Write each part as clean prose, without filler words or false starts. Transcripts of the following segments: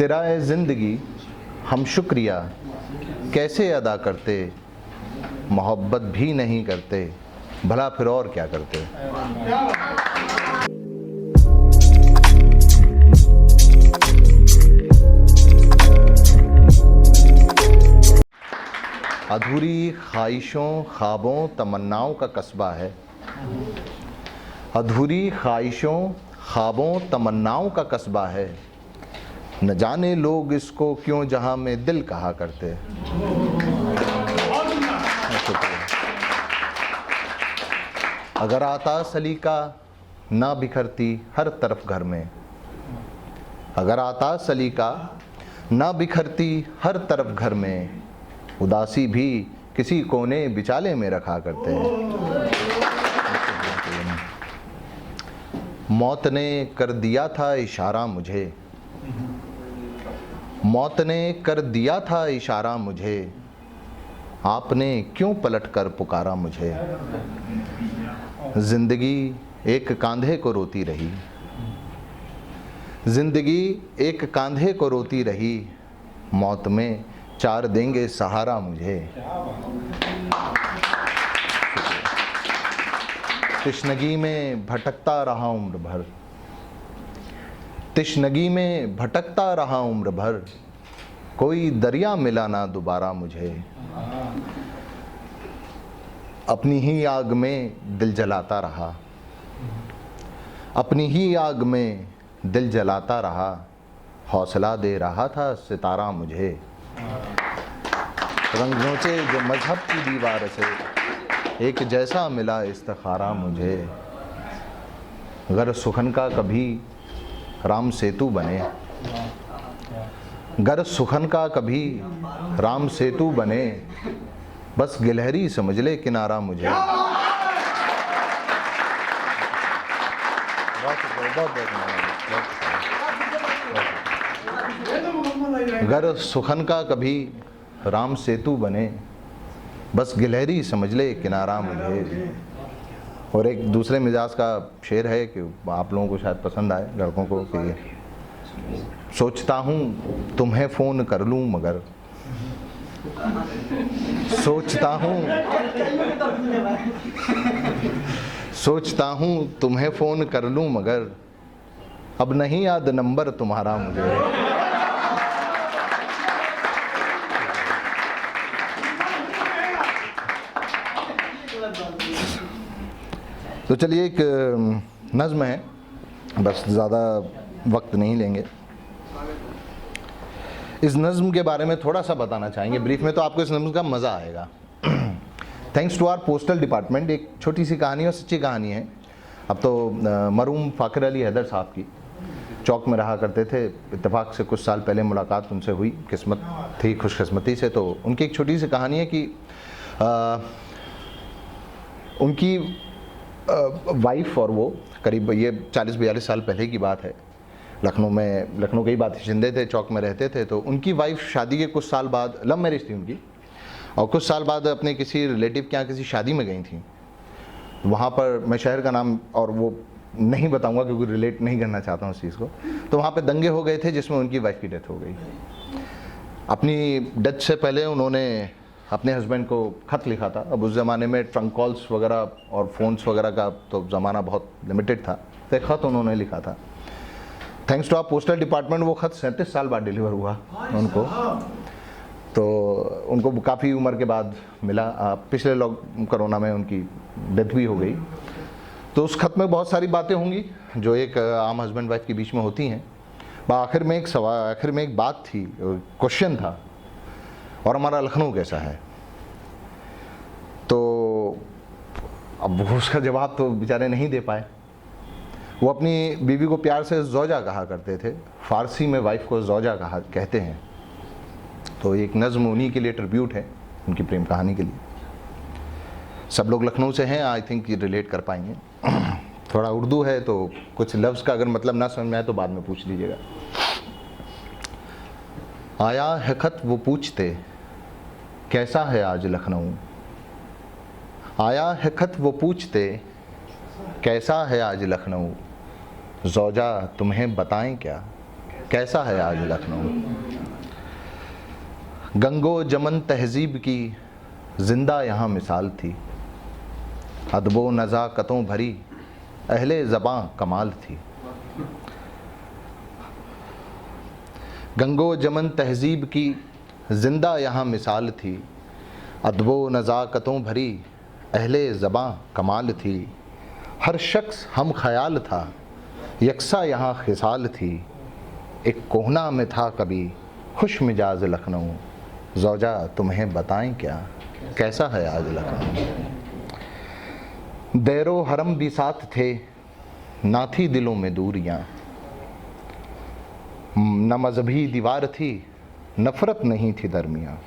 तेरा है ज़िंदगी हम शुक्रिया कैसे अदा करते, मोहब्बत भी नहीं करते, भला फिर और क्या करते। अधूरी ख्वाहिशों ख्वाबों तमन्नाओं का कस्बा है, अधूरी ख्वाहिशों ख्वाबों तमन्नाओं का कस्बा है, न जाने लोग इसको क्यों जहां में दिल कहा करते। अगर आता सलीका ना बिखरती हर तरफ घर में, अगर आता सलीका ना बिखरती हर तरफ घर में, उदासी भी किसी कोने बिचाले में रखा करते हैं। मौत ने कर दिया था इशारा मुझे, मौत ने कर दिया था इशारा मुझे, आपने क्यों पलट कर पुकारा मुझे। जिंदगी एक कांधे को रोती रही, जिंदगी एक कांधे को रोती रही, मौत में चार देंगे सहारा मुझे। तिश्नगी में भटकता रहा उम्र भर, तिश्नगी में भटकता रहा उम्र भर, कोई दरिया मिला ना दोबारा मुझे। अपनी ही आग में दिल जलाता रहा, अपनी ही आग में दिल जलाता रहा, हौसला दे रहा था सितारा मुझे। रंग नोचे जो मजहब की दीवार से, एक जैसा मिला इस्तिखारा मुझे। गर सुखन का कभी राम सेतु बने, गर सुखन का कभी राम सेतु बने, बस गिलहरी समझ ले किनारा मुझे। गर सुखन का कभी राम सेतु बने, बस गिलहरी समझ ले किनारा मुझे। और एक दूसरे मिजाज का शेर है कि आप लोगों को शायद पसंद आए, लड़कों को, कि सोचता हूँ तुम्हें फ़ोन कर लूँ मगर, सोचता हूँ, सोचता हूँ तुम्हें फ़ोन कर लूँ मगर, अब नहीं याद नंबर तुम्हारा मुझे। तो चलिए, एक नज़्म है, बस ज़्यादा वक्त नहीं लेंगे। इस नज़्म के बारे में थोड़ा सा बताना चाहेंगे ब्रीफ में, तो आपको इस नज़्म का मज़ा आएगा। Thanks to our postal department, एक छोटी सी कहानी और सच्ची कहानी है। अब तो मरहूम फ़ाखर अली हैदर साहब की चौक में रहा करते थे, इत्तेफाक से कुछ साल पहले मुलाकात उनसे हुई, किस्मत थी खुशकिस्मती से। तो उनकी एक छोटी सी कहानी है कि उनकी वाइफ और वो करीब ये 40-42 साल पहले की बात है, लखनऊ के ही बात, शिंदे थे, चौक में रहते थे। तो उनकी वाइफ शादी के कुछ साल बाद, लव मैरिज थी उनकी, और कुछ साल बाद अपने किसी रिलेटिव के यहाँ किसी शादी में गई थी। वहाँ पर मैं शहर का नाम और वो नहीं बताऊँगा क्योंकि रिलेट नहीं करना चाहता हूँ उस चीज़ को। तो वहाँ पर दंगे हो गए थे जिसमें उनकी वाइफ की डेथ हो गई। अपनी डेथ से पहले उन्होंने अपने हस्बैंड को ख़त लिखा था। अब उस ज़माने में ट्रंक कॉल्स वगैरह और फ़ोन्स वगैरह का तो ज़माना बहुत लिमिटेड था, तो एक ख़त उन्होंने लिखा था। Thanks to our postal department वो ख़त 37 साल बाद डिलीवर हुआ उनको। तो उनको काफ़ी उम्र के बाद मिला, पिछले कोरोना में उनकी डेथ भी हो गई। तो उस ख़त में बहुत सारी बातें होंगी जो एक आम हस्बैंड वाइफ के बीच में होती हैं। आखिर में एक सवाल, आखिर में एक बात थी, क्वेश्चन था, और हमारा लखनऊ कैसा है। तो अब उसका जवाब तो बेचारे नहीं दे पाए। वो अपनी बीवी को प्यार से ज़ौजा कहा करते थे, फ़ारसी में वाइफ को ज़ौजा कहते हैं। तो एक नज़्म उन्हीं के लिए ट्रिब्यूट है, उनकी प्रेम कहानी के लिए। सब लोग लखनऊ से हैं, आई थिंक रिलेट कर पाएंगे। थोड़ा उर्दू है तो कुछ लफ्ज़ का अगर मतलब ना समझ में आए तो बाद में पूछ लीजिएगा। आया है खत वो पूछते, कैसा है आज लखनऊ। आया है खत वो पूछते, कैसा है आज लखनऊ। ज़ौजा तुम्हें बताएं क्या, कैसा है आज लखनऊ। गंगो जमन तहजीब की जिंदा यहाँ मिसाल थी, अदबो नज़ाकतों भरी अहले ज़बां कमाल थी। गंगो जमन तहजीब की जिंदा यहाँ मिसाल थी, अदबो नज़ाकतों भरी अहले ज़बां कमाल थी। हर शख्स हम ख्याल था, यकसा यहाँ खिसाल थी। एक कोहना में था कभी खुश मिजाज लखनऊ, ज़ौजा तुम्हें बताएं क्या, कैसा है आज लखनऊ। दैरो हरम भी साथ थे, ना थी दिलों में दूरियां, न मजहबी दीवार थी, नफ़रत नहीं थी दरमियाँ।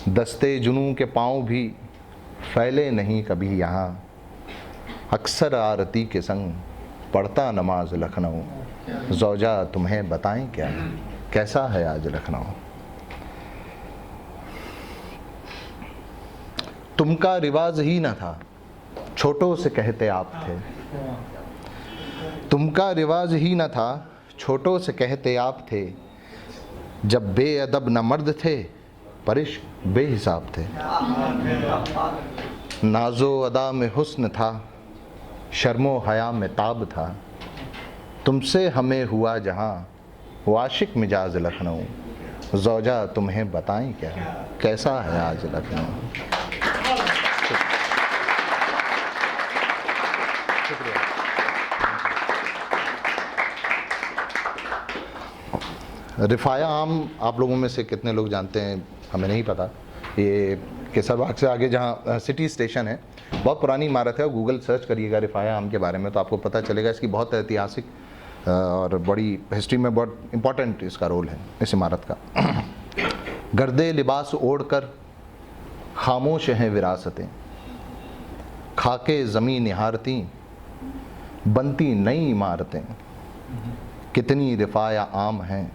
दस्ते जुनूं के पाँव भी फैले नहीं कभी यहाँ, अक्सर आरती के संग पढ़ता नमाज लखनऊ, ज़ौजा तुम्हें बताएं क्या, कैसा है आज लखनऊ। तुमका रिवाज ही न था, छोटों से कहते आप थे। तुमका रिवाज ही न था, छोटों से कहते आप थे। जब बेअदब न मर्द थे, पर इश्क बेहिसाब थे। नाजो अदा में हुस्न था, शर्मो हया में ताब था। तुमसे हमें हुआ जहाँ, वो आशिक मिजाज लखनऊ, ज़ौजा तुम्हें बताएं क्या, कैसा है आज लखनऊ। रिफ़ाया आम आप लोगों में से कितने लोग जानते हैं हमें नहीं पता। ये केसरबाग से आगे जहाँ सिटी स्टेशन है, बहुत पुरानी इमारत है। और गूगल सर्च करिएगा रिफ़ाया आम के बारे में तो आपको पता चलेगा। इसकी बहुत ऐतिहासिक और बड़ी हिस्ट्री में बहुत इम्पोर्टेंट इसका रोल है इस इमारत का। गर्दे लिबास ओढ़ कर खामोश हैं विरासतें, खाके ज़मीन निहारती बनती नई इमारतें। कितनी रिफ़ाया आम हैं,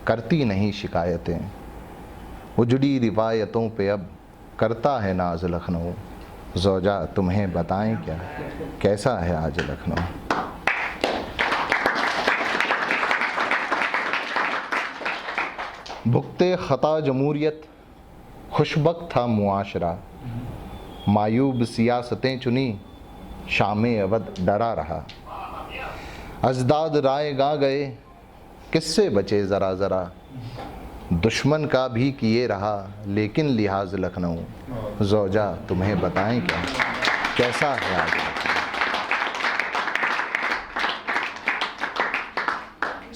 करती नहीं शिकायतें। उजड़ी रिवायतों पे अब करता है नाज लखनऊ, ज़ौजा तुम्हें बताएं क्या, कैसा है आज लखनऊ। भुगते ख़ता जमहूरियत खुशबक था मुआशरा, मायूब सियासतें चुनी शामे अवध डरा रहा। अजदाद राय गा गए किससे बचे ज़रा ज़रा, दुश्मन का भी किए रहा लेकिन लिहाज लखनऊ, ज़ौजा तुम्हें बताएं क्या, कैसा है आज लखनऊ।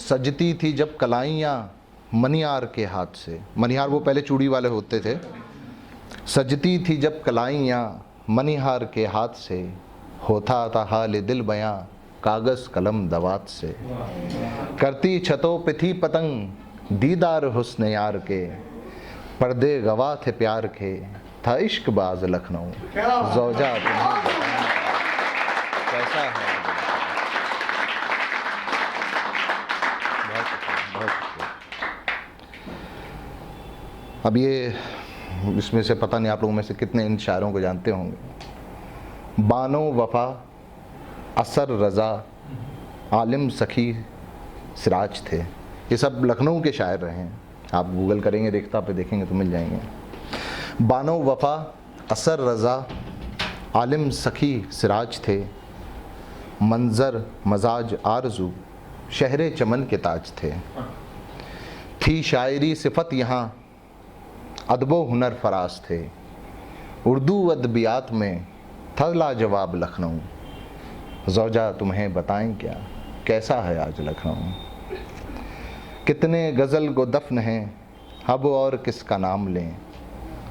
सजती थी जब कलाइयाँ मनिहार के हाथ से, मनिहार वो पहले चूड़ी वाले होते थे। सजती थी जब कलाइयाँ मनिहार के हाथ से, होता था हाल दिल बयां कागज़ कलम दवात से। करती छतों पे थी पतंग दीदार हुस्न यार के, पर्दे गवाह थे प्यार के, था इश्क बाज लखनऊ, ज़ौजा तुम्हें बताएं कैसा है। बहुत शुक्रिया। अब ये इसमें से पता नहीं आप लोगों में से कितने इन शायरों को जानते होंगे। बानो वफा, असर रज़ा, आलिम सखी सिराज थे। ये सब लखनऊ के शायर रहे हैं। आप गूगल करेंगे रेख्ता पे देखेंगे तो मिल जाएंगे। बानो वफा, असर रज़ा, आलिम सखी सिराज थे। मंज़र मजाज आरज़ू, शहरे चमन के ताज थे। थी शायरी सिफत यहाँ, अदबो हुनर फराज थे। उर्दू अदबियात में था लाजवाब लखनऊ, ज़ौजा तुम्हें बताएं क्या, कैसा है आज लखनऊ। कितने गज़ल गो दफ़न हैं, अब और किसका नाम लें।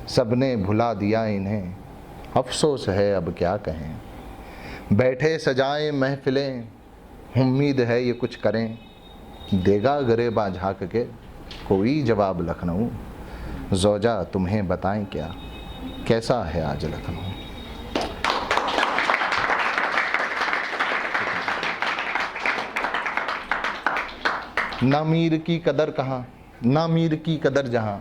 सबने भुला दिया इन्हें, अफसोस है अब क्या कहें। बैठे सजाएं महफिलें, उम्मीद है ये कुछ करें। देगा गरेबा झाँक के कोई जवाब लखनऊ, ज़ौजा तुम्हें बताएं क्या, कैसा है आज लखनऊ। ना मीर की कदर कहाँ, ना मीर की कदर जहाँ।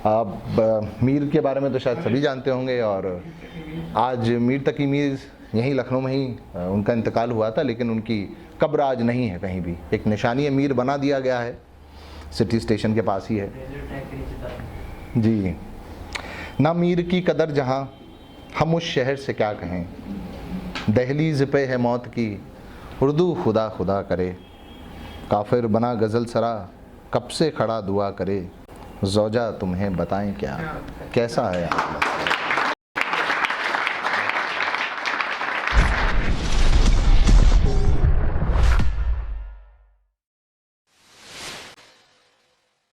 अब मीर के बारे में तो शायद सभी जानते होंगे। और आज मीर तकी मीर यहीं लखनऊ में ही उनका इंतकाल हुआ था, लेकिन उनकी कब्र आज नहीं है कहीं भी, एक निशानी मीर बना दिया गया है, सिटी स्टेशन के पास ही है जी। ना मीर की कदर जहाँ, हम उस शहर से क्या कहें, दहलीज़ पे है मौत की, उर्दू खुदा खुदा करे, काफिर बना गज़ल सरा, कब से खड़ा दुआ करे, ज़ौजा तुम्हें बताएं क्या, कैसा है आपका।